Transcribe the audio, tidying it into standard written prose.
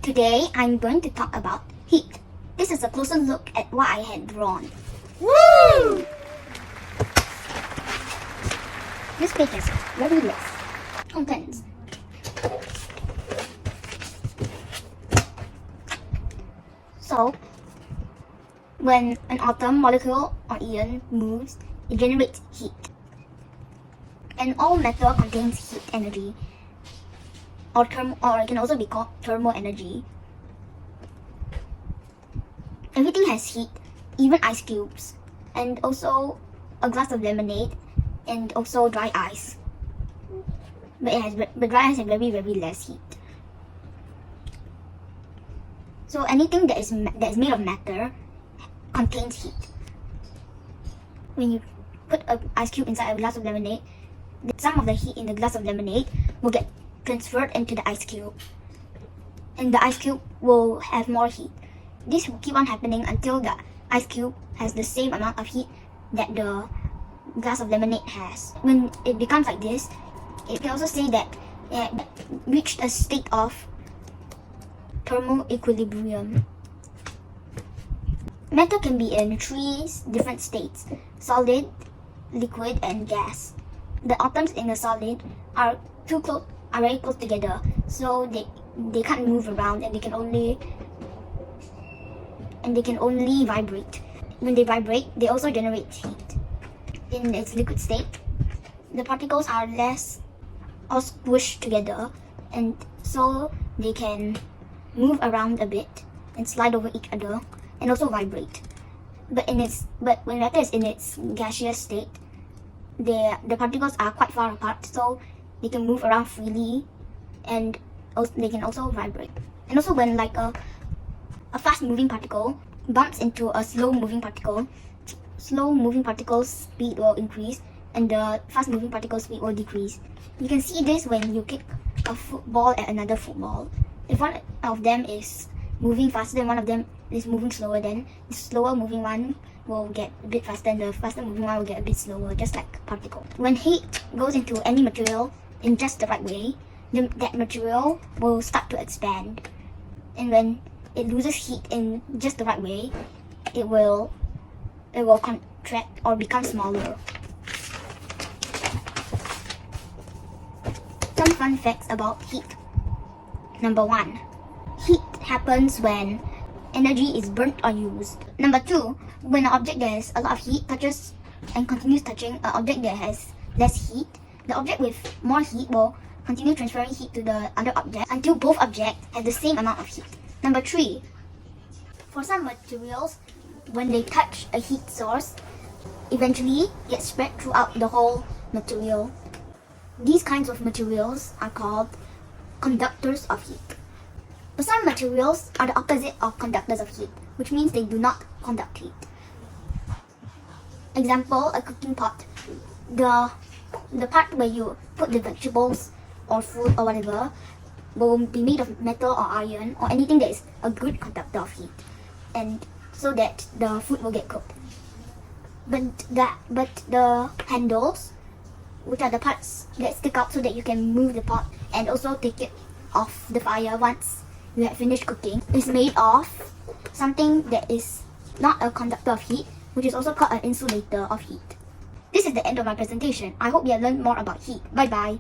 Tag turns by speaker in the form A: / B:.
A: Today, I'm going to talk about heat. This is a closer look at what I had drawn.
B: Woo!
A: This page is very less contents. So, when an atom, molecule, or ion moves, it generates heat. And all matter contains heat energy, or it can also be called thermal energy. Everything has heat, even ice cubes, and also a glass of lemonade, and also dry ice. But dry ice has very less heat. So anything that is made of matter contains heat. When you put an ice cube inside a glass of lemonade, some of the heat in the glass of lemonade will get transferred into the ice cube, and the ice cube will have more heat. This will keep on happening until the ice cube has the same amount of heat that the glass of lemonade has. When it becomes like this, it can also say that it reached a state of thermal equilibrium. Matter can be in 3 different states: solid, liquid, and gas. The atoms in the solid are very close together, so they can't move around, and they can only vibrate. When they vibrate, they also generate heat. In its liquid state, the particles are less all squished together, and so they can move around a bit and slide over each other and also vibrate. But when matter is in its gaseous state, the particles are quite far apart, so they can move around freely, and they can also vibrate. And also when like a fast moving particle bumps into a slow moving particle, slow moving particle's speed will increase and the fast moving particle's speed will decrease. You can see this when you kick a football at another football. If one of them is moving faster and one of them is moving slower, then the slower moving one will get a bit faster and the faster moving one will get a bit slower, just like a particle. When heat goes into any material in just the right way, that material will start to expand. And when it loses heat in just the right way, it will contract or become smaller. Some fun facts about heat. Number 1. Heat happens when energy is burnt or used. Number 2. When an object that has a lot of heat touches and continues touching an object that has less heat, the object with more heat will continue transferring heat to the other object until both objects have the same amount of heat. Number 3. For some materials, when they touch a heat source, eventually it spread throughout the whole material. These kinds of materials are called conductors of heat. But some materials are the opposite of conductors of heat, which means they do not conduct heat. Example, a cooking pot. The part where you put the vegetables or food or whatever will be made of metal or iron or anything that is a good conductor of heat, and so that the food will get cooked. But the handles, which are the parts that stick out so that you can move the pot and also take it off the fire once you have finished cooking, is made of something that is not a conductor of heat, which is also called an insulator of heat. This is the end of my presentation. I hope you have learned more about heat. Bye bye.